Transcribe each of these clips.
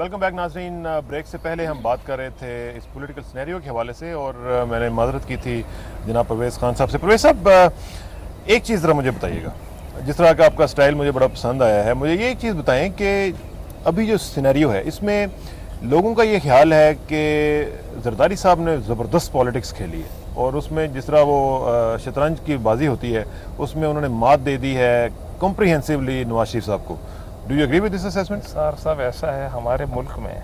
Welcome back ناظرین. Break سے پہلے ہم بات کر رہے تھے اس پولیٹیکل سینیریو کے حوالے سے اور میں نے معذرت کی تھی جناب پرویز خان صاحب سے. پرویز صاحب ایک چیز ذرا مجھے بتائیے گا, جس طرح کا آپ کا سٹائل مجھے بڑا پسند آیا ہے. مجھے یہ ایک چیز بتائیں کہ ابھی جو سینیریو ہے اس میں لوگوں کا یہ خیال ہے کہ زرداری صاحب نے زبردست پالیٹکس کھیلی ہے اور اس میں جس طرح وہ شطرنج کی بازی ہوتی ہے اس میں انہوں نے مات دے دی ہے کمپریہنسولی نواز شریف صاحب کو. Do you agree with this assessment? Sir صاحب ایسا ہے, ہمارے ملک میں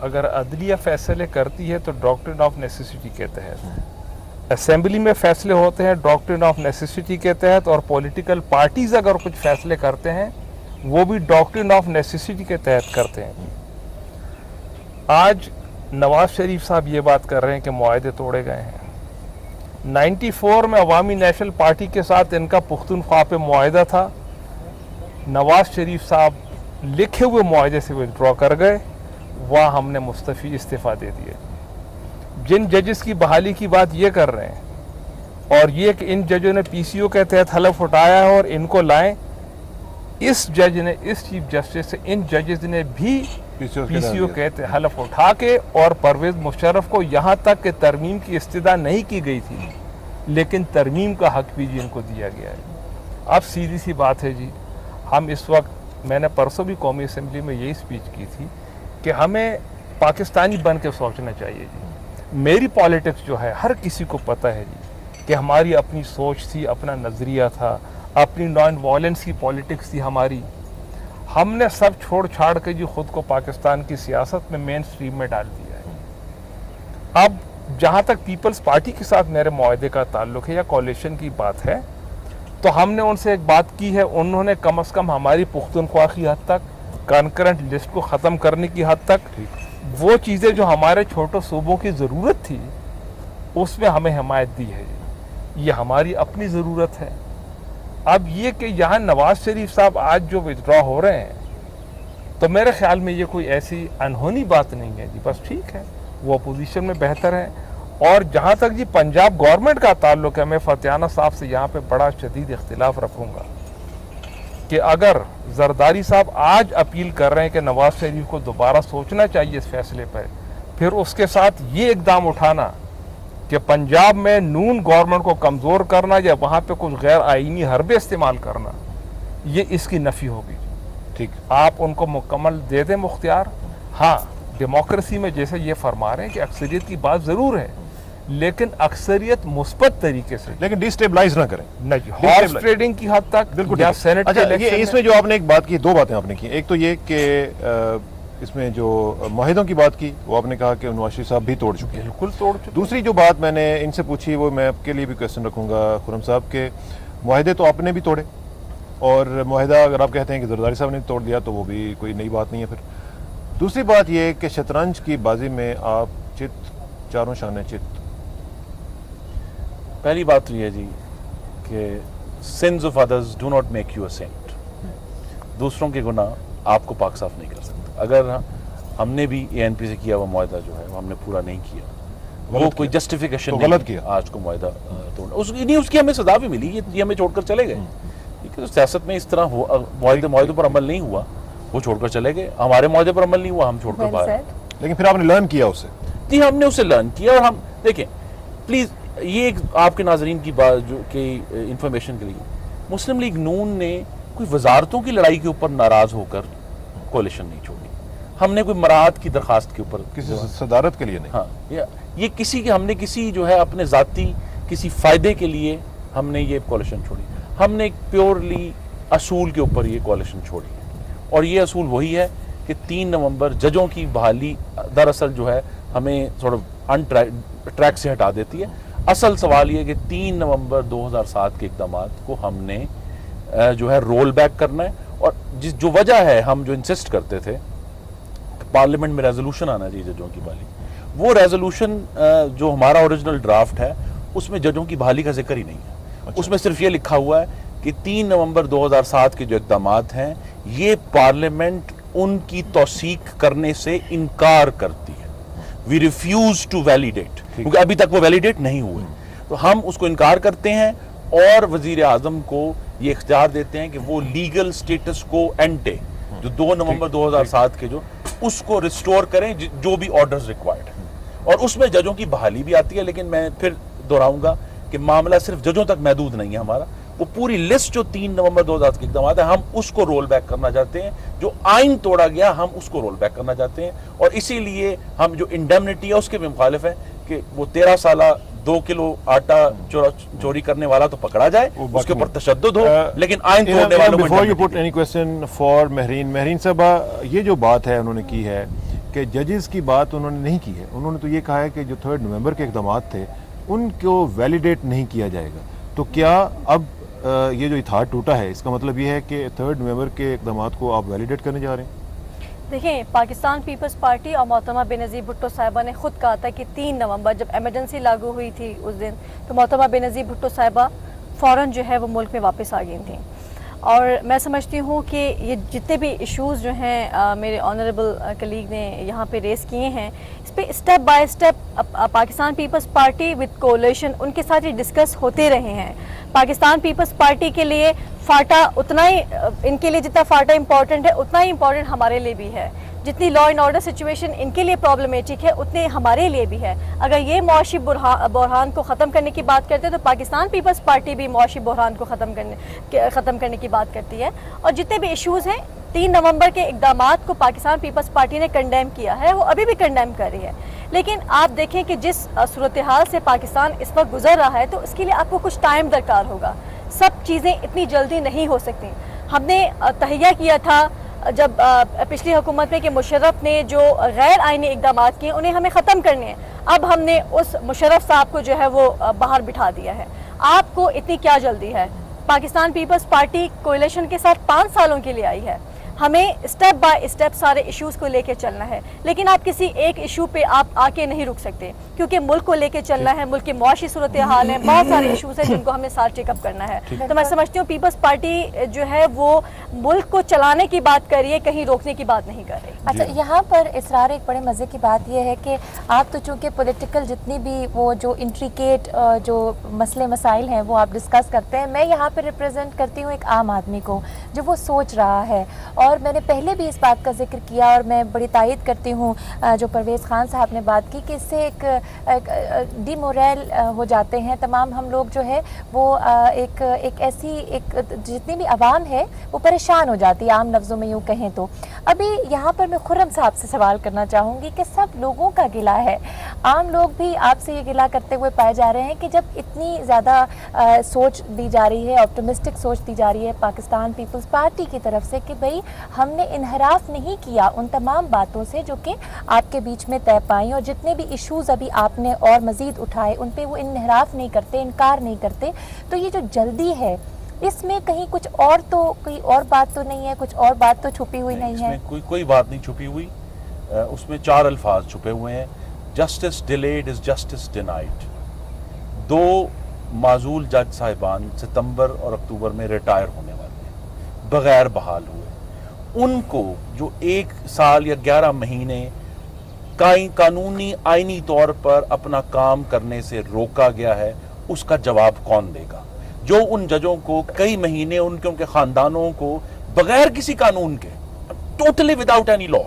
اگر عدلیہ فیصلے کرتی ہے تو ڈاکٹرن آف نیسیسٹی کے تحت, اسمبلی میں فیصلے ہوتے ہیں ڈاکٹرن آف نیسیسٹی کے تحت, اور پولیٹیکل پارٹیز اگر کچھ فیصلے کرتے ہیں وہ بھی ڈاکٹرن آف نیسیسٹی کے تحت کرتے ہیں. آج نواز شریف صاحب یہ بات کر رہے ہیں کہ معاہدے توڑے گئے ہیں. 94 میں عوامی نیشنل پارٹی کے ساتھ ان کا پختونخوا پہ معاہدہ تھا. نواز شریف صاحب لکھے ہوئے معاہدے سے ودرا کر گئے, وہاں ہم نے مستعفی استعفیٰ دے دیے. جن ججز کی بحالی کی بات یہ کر رہے ہیں اور یہ کہ ان ججوں نے پی سی او کے تحت حلف اٹھایا ہے اور ان کو لائیں, اس جج نے, اس چیف جسٹس سے ان ججز نے بھی پی سی او کے تحت حلف اٹھا کے, اور پرویز مشرف کو یہاں تک کہ ترمیم کی استدعا نہیں کی گئی تھی لیکن ترمیم کا حق بھی ان کو دیا گیا ہے. اب سیدھی سی بات ہے جی, ہم اس وقت, میں نے پرسوں بھی قومی اسمبلی میں یہی سپیچ کی تھی کہ ہمیں پاکستانی بن کے سوچنا چاہیے جی. میری پالیٹکس جو ہے ہر کسی کو پتہ ہے جی کہ ہماری اپنی سوچ تھی, اپنا نظریہ تھا, اپنی نان وائلنس کی پالیٹکس تھی ہماری. ہم نے سب چھوڑ چھاڑ کے جی خود کو پاکستان کی سیاست میں مین سٹریم میں ڈال دیا ہے. اب جہاں تک پیپلز پارٹی کے ساتھ میرے معاہدے کا تعلق ہے یا کولیشن کی بات ہے, تو ہم نے ان سے ایک بات کی ہے, انہوں نے کم از کم ہماری پختونخوا کی حد تک, کنکرنٹ لسٹ کو ختم کرنے کی حد تک, وہ چیزیں جو ہمارے چھوٹے صوبوں کی ضرورت تھی اس میں ہمیں حمایت دی ہے. یہ ہماری اپنی ضرورت ہے. اب یہ کہ یہاں نواز شریف صاحب آج جو ودرا ہو رہے ہیں تو میرے خیال میں یہ کوئی ایسی انہونی بات نہیں ہے جی, بس ٹھیک ہے وہ اپوزیشن میں بہتر ہے. اور جہاں تک جی پنجاب گورنمنٹ کا تعلق ہے, میں فتیانہ صاحب سے یہاں پہ بڑا شدید اختلاف رکھوں گا کہ اگر زرداری صاحب آج اپیل کر رہے ہیں کہ نواز شریف کو دوبارہ سوچنا چاہیے اس فیصلے پر, پھر اس کے ساتھ یہ اقدام اٹھانا کہ پنجاب میں نون گورنمنٹ کو کمزور کرنا یا وہاں پہ کچھ غیر آئینی حربے استعمال کرنا, یہ اس کی نفی ہوگی. ٹھیک, آپ ان کو مکمل دے دیں مختیار. ہاں ڈیموکریسی میں جیسے یہ فرما رہے ہیں کہ اکثریت کی بات ضرور ہے, لیکن اکثریت مثبت طریقے سے, لیکن ڈیسٹیبلائز نہ کریں. نہیں, ہارس ٹریڈنگ کی حد تک بالکل. یا سینٹ کے اچھا, الیکشن اس میں جو آپ نے ایک بات کی, دو باتیں آپ نے کی. ایک تو یہ کہ اس میں جو معاہدوں کی بات کی وہ آپ نے کہا کہ نواز شریف صاحب بھی توڑ چکے ہیں. بالکل توڑ چکے. دوسری جو بات میں نے ان سے پوچھی وہ میں آپ کے لیے بھی کویسچن رکھوں گا خرم صاحب, کہ معاہدے تو آپ نے بھی توڑے, اور معاہدہ اگر آپ کہتے ہیں کہ زرداری صاحب نے توڑ دیا تو وہ بھی کوئی نئی بات نہیں ہے. پھر دوسری بات یہ کہ شطرنج کی بازی میں آپ چت, چاروں شانے چت. پہلی بات تو یہ جی کہ sins of others do not make you a saint. دوسروں کے گناہ آپ کو پاک صاف نہیں کر سکتے. اگر ہم نے بھی اے این پی سے کیا وہ معاہدہ جو ہے وہ ہم نے پورا نہیں کیا, وہ کوئی جسٹیفیکیشن نہیں غلط کیا آج کو معاہدہ توڑنا. اس کی ہمیں سزا بھی ملی, یہ ہمیں چھوڑ کر چلے گئے. سیاست میں اس طرح معاہدوں پر عمل نہیں ہوا, وہ چھوڑ کر چلے گئے. ہمارے معاہدے پر عمل نہیں ہوا, ہم چھوڑ کر باہر. لیکن پھر آپ نے لرن کیا اسے. جی ہم نے اسے لرن کیا. اور ہم دیکھیں پلیز, یہ ایک آپ کے ناظرین کی بات جو کہ انفارمیشن کے لیے, مسلم لیگ نون نے کوئی وزارتوں کی لڑائی کے اوپر ناراض ہو کر کولیشن نہیں چھوڑی. ہم نے کوئی مراعات کی درخواست کے اوپر, کسی صدارت کے لیے نہیں. ہاں, یہ کسی کے, ہم نے کسی جو ہے اپنے ذاتی کسی فائدے کے لیے ہم نے یہ کولیشن چھوڑی. ہم نے ایک پیورلی اصول کے اوپر یہ کولیشن چھوڑی, اور یہ اصول وہی ہے کہ 3 نومبر ججوں کی بحالی دراصل جو ہے ہمیں تھوڑا ان ٹریک سے ہٹا دیتی ہے. اصل سوال یہ کہ 3 نومبر 2007 کے اقدامات کو ہم نے جو ہے رول بیک کرنا ہے. اور جو وجہ ہے, ہم جو انسسٹ کرتے تھے کہ پارلیمنٹ میں ریزولوشن آنا چاہیے ججوں کی بحالی, وہ ریزولوشن جو ہمارا اوریجنل ڈرافٹ ہے اس میں ججوں کی بحالی کا ذکر ہی نہیں ہے. اس میں صرف یہ لکھا ہوا ہے کہ 3 نومبر 2007 کے جو اقدامات ہیں یہ پارلیمنٹ ان کی توثیق کرنے سے انکار کرتی ہے. وی ریفیوز ٹو ویلیڈیٹ, کیونکہ ابھی تک وہ ویلیڈیٹ نہیں ہوئے, تو ہم اس کو انکار کرتے ہیں اور وزیر اعظم کو یہ اختیار دیتے ہیں کہ وہ لیگل سٹیٹس کو اینٹے جو 2 نومبر 2007 کے جو اس کو ریسٹور کریں جو بھی آرڈرز ریکوائرڈ ہیں. اور اس میں ججوں کی بحالی بھی آتی ہے, لیکن میں پھر دہراؤں گا کہ معاملہ صرف ججوں تک محدود نہیں ہے ہمارا. وہ پوری لسٹ جو 3 نومبر 2000 کے اقدامات ہیں, ہم اس کو رول بیک کرنا چاہتے ہیں. جو آئین توڑا گیا ہم اس کو رول بیک کرنا چاہتے ہیں, اور اسی لیے ہم جو انڈیمنٹی ہے اس کے بھی مخالف ہیں کہ وہ 13 سالہ 2 کلو آٹا چوری کرنے والا تو پکڑا جائے, اس کے اوپر تشدد ہو, لیکن آئین توڑنے والوں کو Before you put any question for Mehreen صاحبہ, یہ جو بات ہے انہوں نے کی ہے کہ ججز کی بات انہوں نے نہیں کی ہے. انہوں نے تو یہ کہا ہے کہ جو 3 نومبر کے اقدامات تھے ان کو ویلیڈیٹ نہیں کیا جائے گا. تو کیا اب یہ جو اتحاد ٹوٹا ہے اس کا مطلب یہ ہے کہ 3 نومبر کے اقدامات کو آپ ویلیڈیٹ کرنے جا رہے ہیں؟ دیکھیں, پاکستان پیپلز پارٹی اور محترمہ بینظیر بھٹو صاحبہ نے خود کہا تھا کہ 3 نومبر جب ایمرجنسی لاگو ہوئی تھی اس دن, تو محترمہ بینظیر بھٹو صاحبہ فوراً جو ہے وہ ملک میں واپس آ گئی تھیں. اور میں سمجھتی ہوں کہ یہ جتنے بھی ایشوز جو ہیں میرے آنریبل کلیگ نے یہاں پہ ریز کیے ہیں, اس پہ step by step Pakistan Peoples Party with coalition ان کے ساتھ یہ ڈسکس ہوتے رہے ہیں. پاکستان پیپلز پارٹی کے لیے فاٹا اتنا ہی, ان کے لیے جتنا فاٹا امپورٹنٹ ہے اتنا ہی امپورٹنٹ ہمارے لیے بھی ہے. جتنی law and order situation in کے لیے پرابلمیٹک ہے اتنے ہمارے لیے بھی ہے. اگر یہ معاشی بحران کو ختم کرنے کی بات کرتے ہیں تو پاکستان پیپلز پارٹی بھی معاشی بحران کو ختم کرنے کی بات کرتی ہے. اور جتنے بھی ایشوز ہیں 3 نومبر کے اقدامات کو پاکستان پیپلز پارٹی نے کنڈیم کیا ہے, وہ ابھی بھی کنڈیم کر رہی ہے. لیکن آپ دیکھیں کہ جس صورتحال سے پاکستان اس وقت گزر رہا ہے تو اس کے لیے آپ کو کچھ ٹائم درکار ہوگا. سب چیزیں اتنی جلدی نہیں ہو سکتی. ہم نے تہیہ کیا تھا جب پچھلی حکومت میں کہ مشرف نے جو غیر آئینی اقدامات کیے انہیں ہمیں ختم کرنے ہیں. اب ہم نے اس مشرف صاحب کو جو ہے وہ باہر بٹھا دیا ہے. آپ کو اتنی کیا جلدی ہے؟ پاکستان پیپلز پارٹی کولیشن کے ساتھ 5 سالوں کے لیے آئی ہے. ہمیں اسٹیپ بائی اسٹیپ سارے ایشوز کو لے کے چلنا ہے, لیکن آپ کسی ایک ایشو پہ آپ آ کے نہیں رک سکتے کیونکہ ملک کو لے کے چلنا ہے. ملک کی معاشی صورتحال ہے, بہت سارے ایشوز ہیں جن کو ہمیں ساتھ چیک اپ کرنا ہے. تو میں سمجھتی ہوں پیپلز پارٹی جو ہے وہ ملک کو چلانے کی بات کر رہی ہے, کہیں روکنے کی بات نہیں کر رہی. اچھا, یہاں پر اسرار ایک بڑے مزے کی بات یہ ہے کہ آپ تو چونکہ پولیٹیکل جتنی بھی وہ جو انٹریکیٹ جو مسئلے مسائل ہیں وہ آپ ڈسکس کرتے ہیں, میں یہاں پہ ریپرزینٹ کرتی ہوں ایک عام آدمی کو جو وہ سوچ رہا ہے. اور میں نے پہلے بھی اس بات کا ذکر کیا اور میں بڑی تائید کرتی ہوں جو پرویز خان صاحب نے بات کی کہ اس سے ایک ڈی موریل ہو جاتے ہیں تمام ہم لوگ جو ہے وہ ایک ایسی ایک جتنی بھی عوام ہے وہ پریشان ہو جاتی ہے عام لفظوں میں یوں کہیں تو. ابھی یہاں پر میں خرم صاحب سے سوال کرنا چاہوں گی کہ سب لوگوں کا گلہ ہے, عام لوگ بھی آپ سے یہ گلہ کرتے ہوئے پائے جا رہے ہیں کہ جب اتنی زیادہ سوچ دی جا رہی ہے, آپٹمسٹک سوچ دی جا رہی ہے پاکستان پیپلز پارٹی کی طرف سے کہ بھئی ہم نے انحراف نہیں کیا ان تمام باتوں سے جو کہ آپ کے بیچ میں طے پائیں, اور جتنے بھی ایشوز ابھی آپ نے اور مزید اٹھائے ان پہ وہ انحراف نہیں کرتے, انکار نہیں کرتے. تو یہ جو جلدی ہے اس میں کہیں کچھ اور تو کوئی اور بات تو نہیں ہے, کچھ اور بات تو چھپی ہوئی نہیں ہے؟ کوئی بات نہیں چھپی ہوئی. اس میں 4 الفاظ چھپے ہوئے ہیں. Justice delayed is justice denied. 2 معزول جج صاحبان ستمبر اور اکتوبر میں ریٹائر ہونے والے ہیں بغیر بحال ہوئے. ان کو جو 1 سال یا 11 مہینے قانونی آئینی طور پر اپنا کام کرنے سے روکا گیا ہے, اس کا جواب کون دے گا؟ جو ان ججوں کو کئی مہینے ان کے خاندانوں کو بغیر کسی قانون کے ٹوٹلی وداؤٹ اینی لا,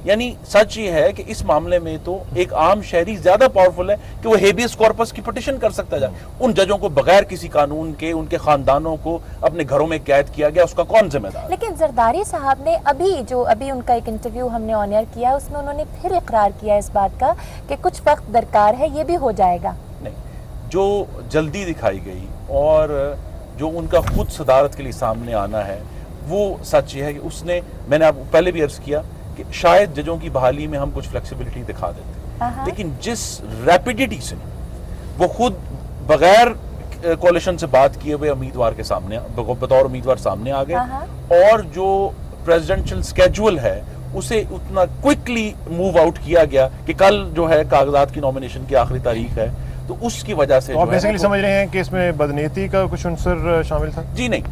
یعنی سچ یہ ہے کہ اس معاملے میں تو ایک عام شہری زیادہ پاورفل ہے کہ وہ ہیبیس کارپس کی پٹیشن کر سکتا ہے. ان ججوں کو بغیر کسی قانون کے ان کے خاندانوں کو اپنے گھروں میں قید کیا گیا, اس کا کون ذمہ دار؟ لیکن زرداری صاحب نے ابھی ان کا ایک انٹرویو ہم نے آن ایئر کیا, اس میں انہوں نے پھر اقرار کیا اس بات کا کہ کچھ وقت درکار ہے, یہ بھی ہو جائے گا. نہیں, جو جلدی دکھائی گئی اور جو ان کا خود صدارت کے لیے سامنے آنا ہے وہ سچ یہ ہے کہ اس نے, میں نے آپ پہلے بھی عرض کیا کہ شاید ججوں کی بحالی میں ہم کچھ فلیکسیبلٹی دکھا دیتے, لیکن جس ریپیڈیٹی سے وہ خود بغیر کولیشن سے بات کیے ہوئے امیدوار کے سامنے بطور امیدوار سامنے آ گئے, اور جو پریزیڈنشل سکیجول ہے اسے اتنا کوئکلی موو آؤٹ کیا گیا کہ کل جو ہے کاغذات کی نومینیشن کی آخری تاریخ ہے, تو اس کی وجہ سے آپ بیسیکلی سمجھ رہے ہیں کہ اس میں بدنیتی کا کچھ عنصر شامل تھا؟ جی نہیں,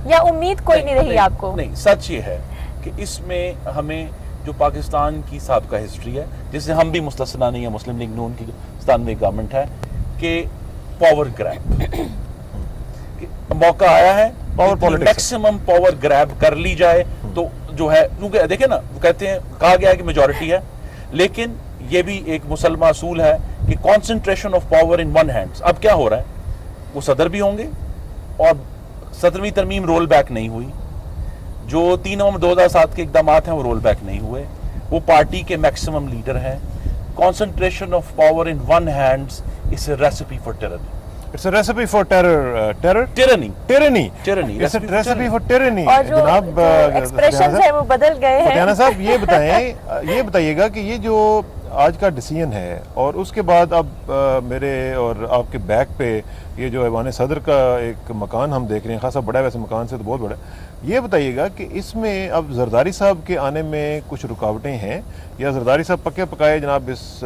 یا امید کوئی نہیں رہی آپ کو؟ نہیں, سچ یہ ہے کہ اس میں ہمیں جو پاکستان کی سابقہ ہسٹری ہے جس سے ہم بھی مستثنا نہیں ہے, مسلم لیگ نون کی 97 گورنمنٹ ہے, کہ پاور گریب موقع آیا ہے, میکسیمم پاور گریب کر لی جائے, تو جو ہے, کیونکہ دیکھیں نا وہ کہتے ہیں کہا گیا ہے کہ میجورٹی ہے, لیکن یہ بھی ایک مسلمہ اصول ہے کہ concentration of power in one hands. اب کیا ہو رہا ہے, وہ صدر بھی ہوں گے اور 17ویں ترمیم رول بیک نہیں ہوئی, جو 3 نومبر 2007 کے اقدامات ہیں وہ رول بیک نہیں ہوئے, وہ پارٹی کے میکسیمم لیڈر ہیں. concentration of power in one hands is a recipe for tyranny. It's a recipe for terror. Tyranny. It's a recipe for tyranny. اور جو ایکسپریشنز ہیں وہ بدل گئے ہیں. فتیانہ صاحب یہ بتائیے گا کہ یہ جو آج کا ڈیسیژن ہے اور اس کے بعد اب میرے اور آپ کے بیک پہ یہ جو ایوان صدر کا ایک مکان ہم دیکھ رہے ہیں, خاصا بڑا ہے ویسے, مکان سے تو بہت بڑا ہے. یہ بتائیے گا کہ اس میں اب زرداری صاحب کے آنے میں کچھ رکاوٹیں ہیں, یا زرداری صاحب پکے پکائے جناب اس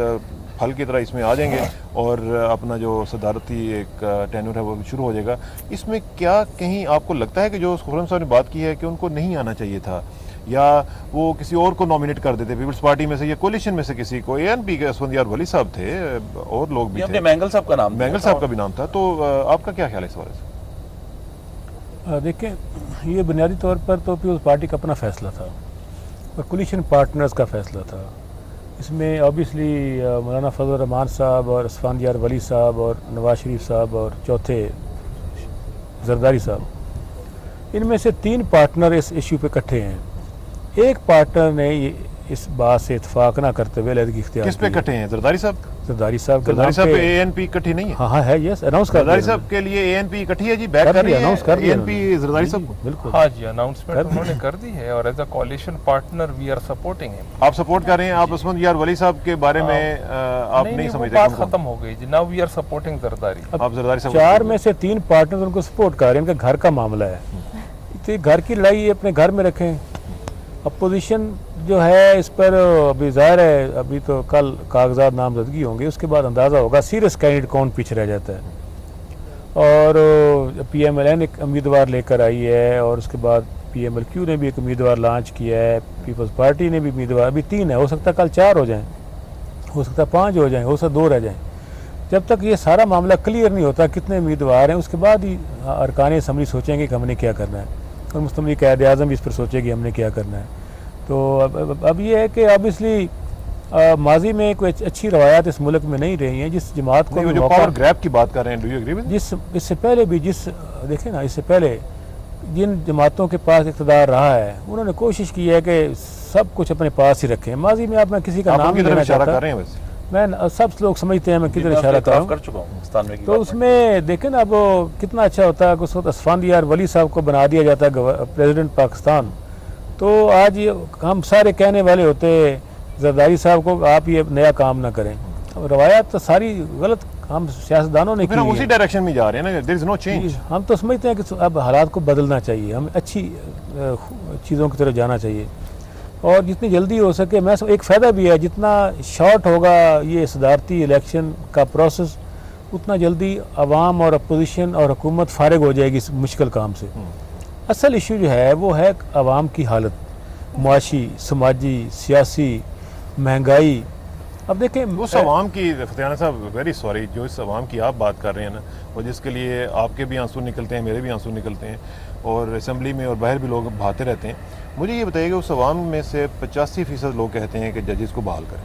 پھل کی طرح اس میں آ جائیں گے اور اپنا جو صدارتی ایک ٹینور ہے وہ شروع ہو جائے گا. اس میں کیا کہیں آپ کو لگتا ہے کہ جو خرم صاحب نے بات کی ہے کہ ان کو نہیں آنا چاہیے تھا, یا وہ کسی اور کو نامینیٹ کر دیتے, پیپلز پارٹی میں سے یا کولیشن میں سے کسی کو, ANP کے اسفندیار ولی صاحب تھے, اور لوگ بھی تھے, مینگل صاحب کا نام, مینگل صاحب کا بھی نام تھا. تو آپ کا کیا خیال ہے اس بارے سے؟ دیکھیں, یہ بنیادی طور پر تو پیپلز پارٹی کا اپنا فیصلہ تھا اور کولیشن پارٹنرز کا فیصلہ تھا. اس میں آبویسلی مولانا فضل الرحمان صاحب اور اسفندیار ولی صاحب اور نواز شریف صاحب اور چوتھے زرداری صاحب, ان میں سے 3 پارٹنر اس ایشو پہ اکٹھے ہیں. ایک پارٹنر نے اس بات سے اتفاق نہ کرتے ہوئے علیحدگی اختیار کی. کس پہ اکٹھے ہیں؟ زرداری صاحب. زرداری صاحب زرداری صاحب پہ ANP اکٹھی نہیں ہے؟ ہاں ہے, یس اناؤنس کر زرداری صاحب کے لیے ANP اکٹھی ہے جی, بیک کر رہی ہے اناؤنس کر ANP زرداری صاحب. بالکل. ہاں جی, اناؤنسمنٹ انہوں نے کر دی ہے, اور as a coalition partner we are supporting ہم. آپ سپورٹ کر رہے ہیں. آپ اسفندیار ولی صاحب کے بارے میں آپ نہیں سمجھتے؟ بات ختم ہو گئی جی, now we are supporting Zardari. آپ زرداری صاحب 4 میں سے 3 پارٹنر ان کو سپورٹ کر رہے ہیں, ان کا گھر کا معاملہ ہے, تو گھر کی لڑائی اپنے گھر میں رکھیں. اپوزیشن جو ہے اس پر ابھی ظاہر ہے, ابھی تو کل کاغذات نامزدگی ہوں گے, اس کے بعد اندازہ ہوگا سیریس کینڈیڈیٹ کون پیچھے رہ جاتا ہے. اور PMLN ایک امیدوار لے کر آئی ہے, اور اس کے بعد PMLQ نے بھی ایک امیدوار لانچ کیا ہے, پیپلز پارٹی نے بھی امیدوار, ابھی 3 ہے, ہو سکتا ہے کل 4 ہو جائیں, ہو سکتا ہے 5 ہو جائیں, ہو سکتا 2 رہ جائیں. جب تک یہ سارا معاملہ کلیئر نہیں ہوتا کتنے امیدوار ہیں, اس کے بعد ہی ارکان اسمبلی سوچیں گے کہ ہم نے کیا کرنا ہے, اور مستقبلی قائد اعظم بھی اس پر سوچے گی ہم نے کیا کرنا ہے. تو اب یہ ہے کہ آبویسلی ماضی میں کوئی اچھی روایات اس ملک میں نہیں رہی ہیں. جس جماعت کو جو پاور گریب کی بات کر رہے ہیں, ڈو یو ایگری ود؟ اس سے پہلے بھی دیکھیں نا, اس سے پہلے جن جماعتوں کے پاس اقتدار رہا ہے انہوں نے کوشش کی ہے کہ سب کچھ اپنے پاس ہی رکھیں. ماضی میں میں کسی کا نام نہیں لینا چاہتا, میں سب لوگ سمجھتے ہیں میں کدھر اشارہ کر رہا ہوں. تو اس میں دیکھیں نا, اب کتنا اچھا ہوتا ہے کہ اس وقت اسفندیار ولی صاحب کو بنا دیا جاتا ہے پریزیڈنٹ پاکستان, تو آج ہم سارے کہنے والے ہوتے زرداری صاحب کو آپ یہ نیا کام نہ کریں. روایات تو ساری غلط ہم سیاستدانوں نے کی, اسی ڈائریکشن میں جا رہے ہیں نا, دیر از نو چینج. ہم تو سمجھتے ہیں کہ اب حالات کو بدلنا چاہیے, ہمیں اچھی چیزوں کی طرف جانا چاہیے, اور جتنی جلدی ہو سکے. میں ایک فائدہ بھی ہے, جتنا شارٹ ہوگا یہ صدارتی الیکشن کا پروسیس, اتنا جلدی عوام اور اپوزیشن اور حکومت فارغ ہو جائے گی اس مشکل کام سے. اصل ایشو جو ہے وہ ہے عوام کی حالت, معاشی, سماجی, سیاسی, مہنگائی. اب دیکھیں اس عوام کی, فتیانہ صاحب ویری سوری, جو اس عوام کی آپ بات کر رہے ہیں نا, اور جس کے لیے آپ کے بھی آنسو نکلتے ہیں, میرے بھی آنسو نکلتے ہیں, اور اسمبلی میں اور باہر بھی لوگ بہاتے رہتے ہیں, مجھے یہ بتائیے کہ اس عوام میں سے 85% لوگ کہتے ہیں کہ ججز کو بحال کریں.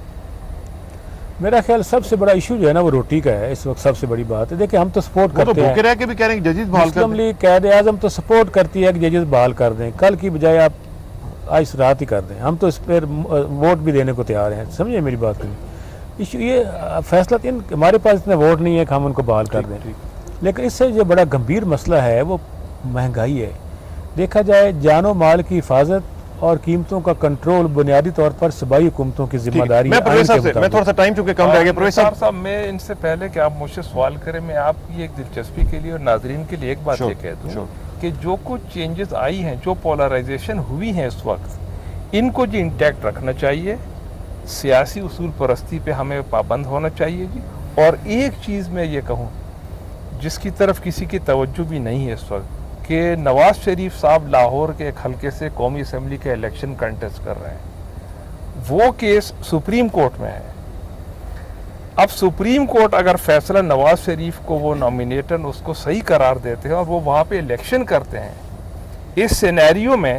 میرا خیال سب سے بڑا ایشو جو ہے نا وہ روٹی کا ہے اس وقت, سب سے بڑی بات ہے. دیکھیں ہم تو سپورٹ کرتے ہیں, وہ تو بھوکے رہ کے بھی کہہ رہے ہیں کہ ججز بحال کر دیں. مسلم لیگ قائد اعظم تو سپورٹ کرتی ہے کہ ججز بحال کر دیں, کل کی بجائے آپ آج رات ہی کر دیں. ہم تو اس پر ووٹ بھی دینے کو تیار ہیں, سمجھے میری بات کریں. ایشو یہ فیصلہ, ہمارے پاس اتنے ووٹ نہیں ہے کہ ہم ان کو بحال کر دیں, لیکن اس سے جو بڑا گمبھیر مسئلہ ہے وہ مہنگائی ہے. دیکھا جائے جان و مال کی حفاظت اور قیمتوں کا کنٹرول بنیادی طور پر صوبائی حکومتوں کی ذمہ داری ہے. میں تھوڑا سا ٹائم چونکہ کم رہ گیا, پروفیسر صاحب میں ان سے پہلے کہ آپ مجھ سے سوال کریں, میں آپ کی ایک دلچسپی کے لیے اور ناظرین کے لیے ایک بات یہ کہہ دوں کہ جو کچھ چینجز آئی ہیں, جو پولرائزیشن ہوئی ہیں اس وقت, ان کو جی انٹیکٹ رکھنا چاہیے. سیاسی اصول پرستی پہ ہمیں پابند ہونا چاہیے جی. اور ایک چیز میں یہ کہوں جس کی طرف کسی کی توجہ بھی نہیں ہے اس وقت, کہ نواز شریف صاحب لاہور کے ایک حلقے سے قومی اسمبلی کے الیکشن کنٹیسٹ کر رہے ہیں. وہ کیس سپریم کورٹ میں ہے. اب سپریم کورٹ اگر فیصلہ نواز شریف کو وہ نامینیٹن اس کو صحیح قرار دیتے ہیں اور وہ وہاں پہ الیکشن کرتے ہیں, اس سینیریو میں